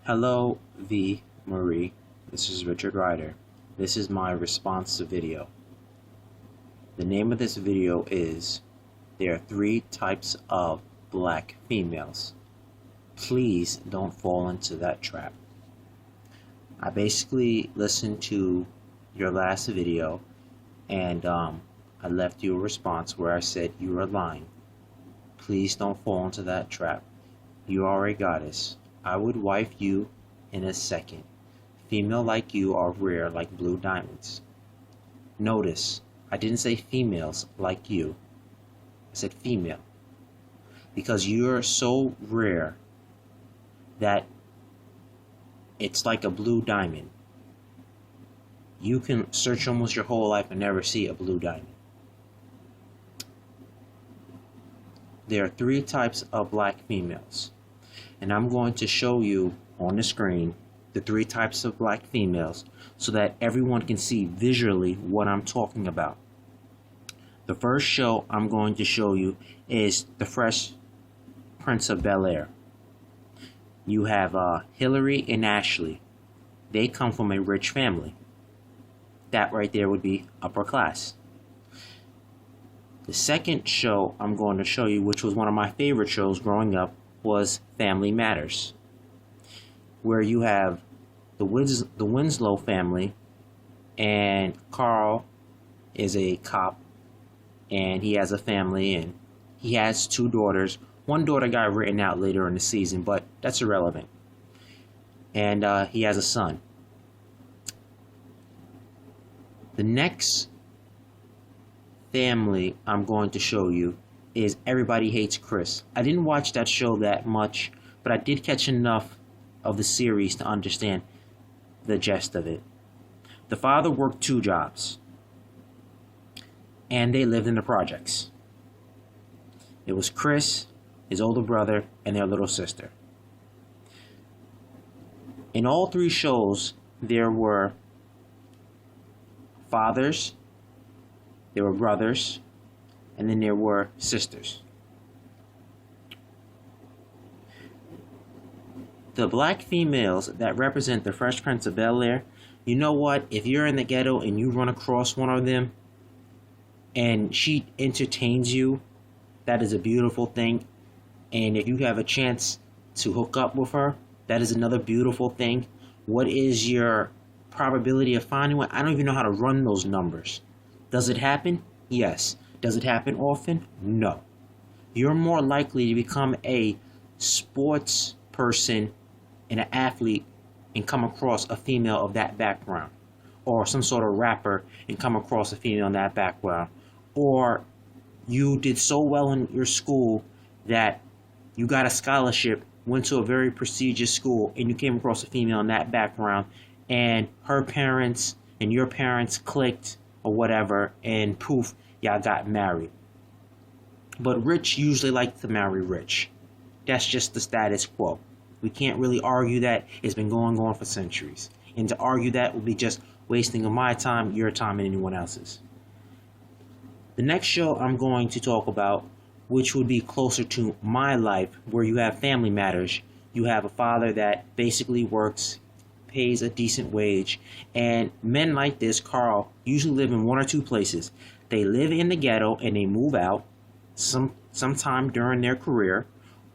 Hello, V. Marie. This is Richard Ryder. This is my response to video. The name of this video is There are 3 types of black females. Please don't fall into that trap. I basically listened to your last video and I left you a response where I said you are lying. Please don't fall into that trap. You are a goddess. I would wife you in a second. Female like you are rare like blue diamonds. Notice, I didn't say females like you. I said female. Because you're so rare that it's like a blue diamond. You can search almost your whole life and never see a blue diamond. There are 3 types of black females. And I'm going to show you on the screen the 3 types of black females so that everyone can see visually what I'm talking about. The first show I'm going to show you is The Fresh Prince of Bel-Air. You have Hillary and Ashley. They come from a rich family. That right there would be upper class. The second show I'm going to show you, which was one of my favorite shows growing up, was Family Matters, where you have the Winslow family, and Carl is a cop, and he has a family, and he has 2 daughters. One daughter got written out later in the season, but that's irrelevant. And he has a son. The next family I'm going to show you is Everybody Hates Chris. I didn't watch that show that much, but I did catch enough of the series to understand the gist of it. The father worked 2 jobs, and they lived in the projects. It was Chris, his older brother, and their little sister. In all 3 shows, there were fathers, there were brothers, and then there were sisters. The black females that represent the Fresh Prince of Bel-Air, you know what? If you're in the ghetto and you run across one of them and she entertains you, that is a beautiful thing. And if you have a chance to hook up with her, that is another beautiful thing. What is your probability of finding one? I don't even know how to run those numbers. Does it happen? Yes. Does it happen often? No. You're more likely to become a sports person and an athlete and come across a female of that background, or some sort of rapper and come across a female in that background, or you did so well in your school that you got a scholarship, went to a very prestigious school, and you came across a female in that background, and her parents and your parents clicked or whatever, and poof, y'all got married. But rich usually like to marry rich. That's just the status quo. We can't really argue that. It's been going on for centuries. And to argue that would be just wasting of my time, your time, and anyone else's. The next show I'm going to talk about, which would be closer to my life, where you have Family Matters. You have a father that basically works, pays a decent wage, and men like this, Carl, usually live in 1 or 2 places. They live in the ghetto and they move out sometime during their career,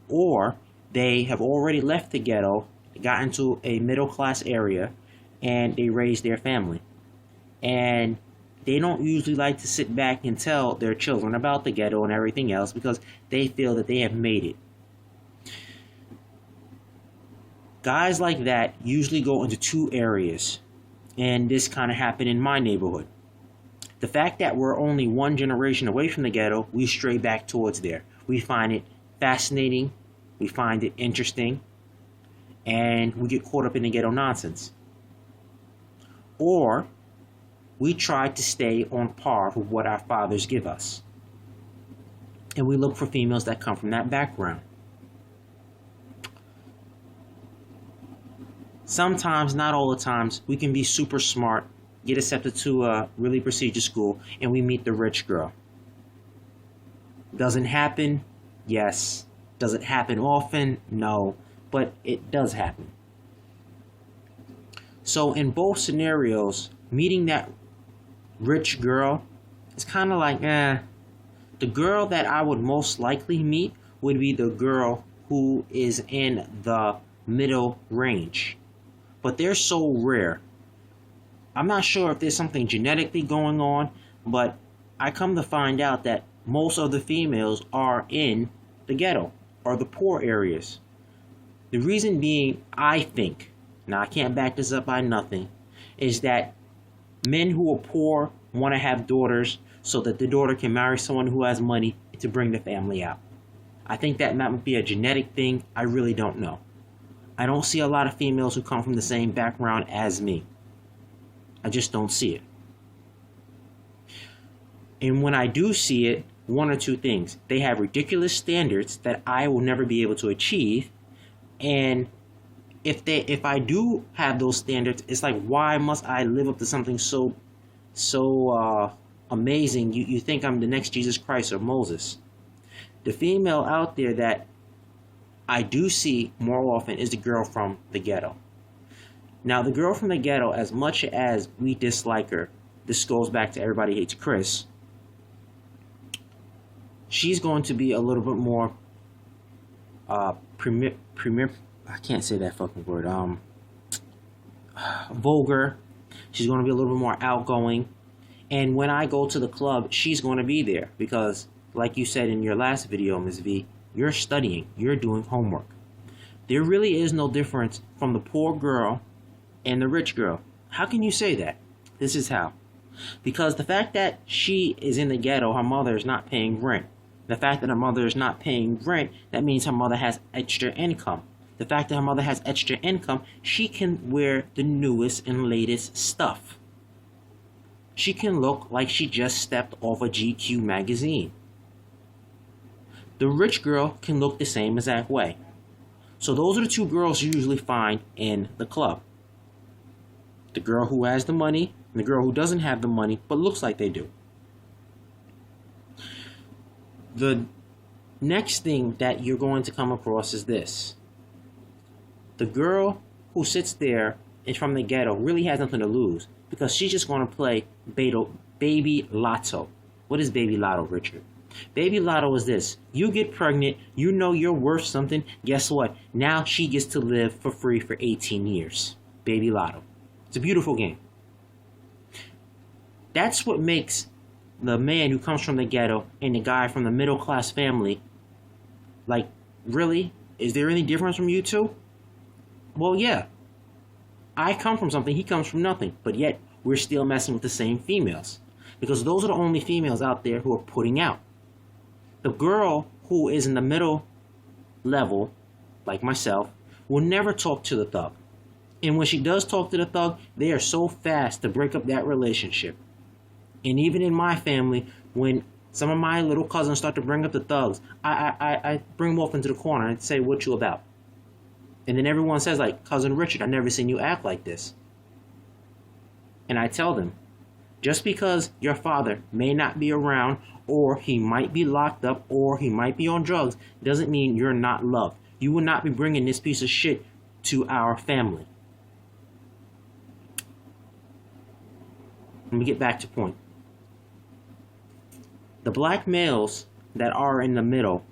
or they have already left the ghetto, got into a middle class area, and they raise their family. And they don't usually like to sit back and tell their children about the ghetto and everything else because they feel that they have made it. Guys like that usually go into 2 areas, and this kind of happened in my neighborhood. The fact that we're only 1 generation away from the ghetto, we stray back towards there. We find it fascinating, we find it interesting, and we get caught up in the ghetto nonsense. Or we try to stay on par with what our fathers give us, and we look for females that come from that background. Sometimes, not all the times, we can be super smart, get accepted to a really prestigious school, and we meet the rich girl. Doesn't happen? Yes. Does it happen often? No. But it does happen. So in both scenarios, meeting that rich girl is kind of like, the girl that I would most likely meet would be the girl who is in the middle range. But they're so rare. I'm not sure if there's something genetically going on, but I come to find out that most of the females are in the ghetto or the poor areas. The reason being, I think, now I can't back this up by nothing, is that men who are poor want to have daughters so that the daughter can marry someone who has money to bring the family out. I think that might be a genetic thing. I really don't know. I don't see a lot of females who come from the same background as me. I just don't see it. And when I do see it, one or two things. They have ridiculous standards that I will never be able to achieve. And if I do have those standards, it's like, why must I live up to something so amazing? You think I'm the next Jesus Christ or Moses. The female out there that I do see more often is the girl from the ghetto. Now, the girl from the ghetto, as much as we dislike her, this goes back to Everybody Hates Chris, she's going to be a little bit more I can't say that fucking word, vulgar. She's going to be a little bit more outgoing. And when I go to the club, she's going to be there because, like you said in your last video, Ms. V, you're studying, you're doing homework. There really is no difference from the poor girl and the rich girl. How can you say that? This is how. Because the fact that she is in the ghetto, her mother is not paying rent. The fact that her mother is not paying rent, that means her mother has extra income. The fact that her mother has extra income, she can wear the newest and latest stuff. She can look like she just stepped off a GQ magazine. The rich girl can look the same exact way. So those are the two girls you usually find in the club. The girl who has the money and the girl who doesn't have the money but looks like they do. The next thing that you're going to come across is this. The girl who sits there and from the ghetto really has nothing to lose because she's just going to play baby lotto. What is baby lotto, Richard? Baby lotto is this. You get pregnant, you know you're worth something. Guess what? Now she gets to live for free for 18 years. Baby lotto. It's a beautiful game. That's what makes the man who comes from the ghetto and the guy from the middle class family, like, really? Is there any difference from you two? Well, yeah. I come from something, he comes from nothing, but yet we're still messing with the same females. Because those are the only females out there who are putting out. The girl who is in the middle level, like myself, will never talk to the thug. And when she does talk to the thug, they are so fast to break up that relationship. And even in my family, when some of my little cousins start to bring up the thugs, I bring them off into the corner and say, what you about? And then everyone says, like, Cousin Richard, I've never seen you act like this. And I tell them, just because your father may not be around, or he might be locked up, or he might be on drugs, doesn't mean you're not loved. You will not be bringing this piece of shit to our family. Let me get back to point. The black males that are in the middle,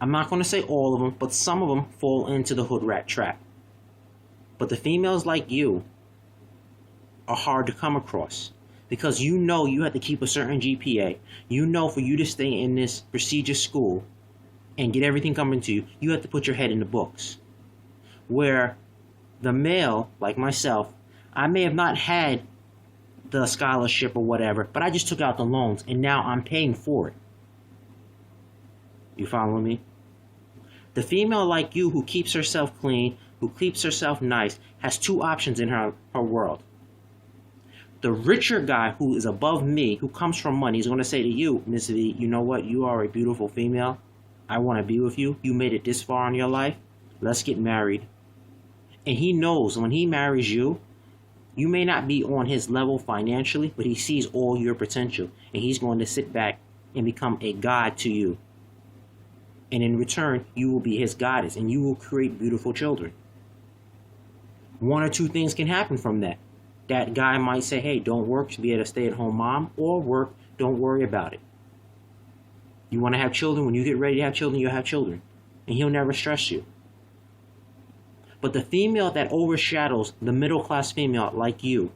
I'm not going to say all of them, but some of them fall into the hood rat trap. But the females like you are hard to come across because you know you have to keep a certain GPA. You know for you to stay in this prestigious school and get everything coming to you, you have to put your head in the books. Where the male, like myself, I may have not had the scholarship or whatever, but I just took out the loans and now I'm paying for it. You follow me? The female like you who keeps herself clean, who keeps herself nice, has two options in her world. The richer guy who is above me, who comes from money, is going to say to you, Miss V, you know what? You are a beautiful female. I want to be with you. You made it this far in your life. Let's get married. And he knows when he marries you, you may not be on his level financially, but he sees all your potential. And he's going to sit back and become a god to you. And in return, you will be his goddess and you will create beautiful children. one or two things can happen from that. That guy might say, hey, don't work, be a stay-at-home mom, or work, don't worry about it. You want to have children, when you get ready to have children, you'll have children. And he'll never stress you. But the female that overshadows the middle-class female like you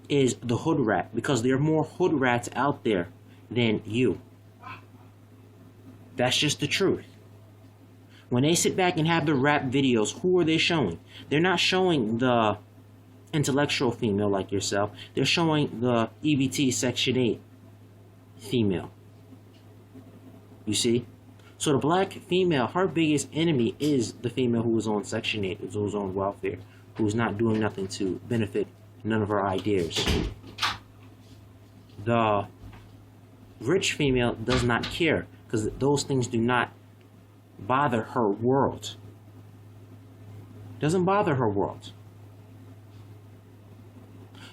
is the hood rat, because there are more hood rats out there than you. That's just the truth. When they sit back and have the rap videos, who are they showing? They're not showing the intellectual female like yourself. They're showing the EBT Section 8 female. You see? So the black female, her biggest enemy is the female who is on Section 8, who's on welfare, who's not doing nothing to benefit none of her ideas. The rich female does not care, because those things do not bother her world. Doesn't bother her world.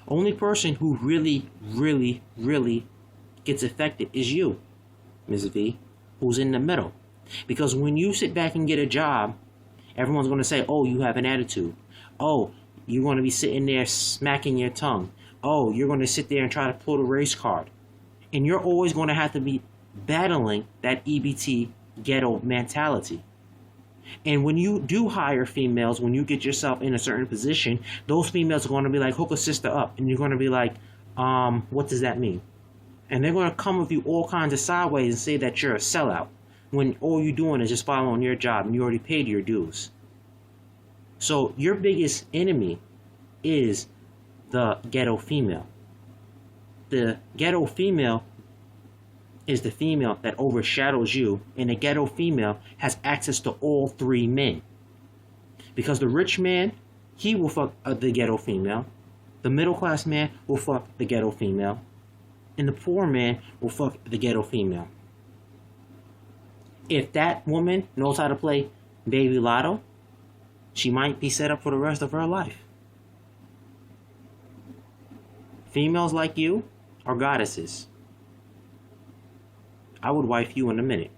Only person who really, really, really gets affected is you, Ms. V, who's in the middle. Because when you sit back and get a job, everyone's going to say, oh, you have an attitude. Oh, you're going to be sitting there smacking your tongue. Oh, you're going to sit there and try to pull the race card. And you're always going to have to be battling that EBT ghetto mentality. And when you do hire females, when you get yourself in a certain position, those females are going to be like, hook a sister up. And you're going to be like, what does that mean? And they're going to come with you all kinds of sideways and say that you're a sellout, when all you're doing is just following your job and you already paid your dues. So your biggest enemy is the ghetto female. The ghetto female is the female that overshadows you, and the ghetto female has access to all three men. Because the rich man, he will fuck the ghetto female. The middle class man will fuck the ghetto female. And the poor man will fuck the ghetto female. If that woman knows how to play Baby Lotto, she might be set up for the rest of her life. Females like you are goddesses. I would wife you in a minute.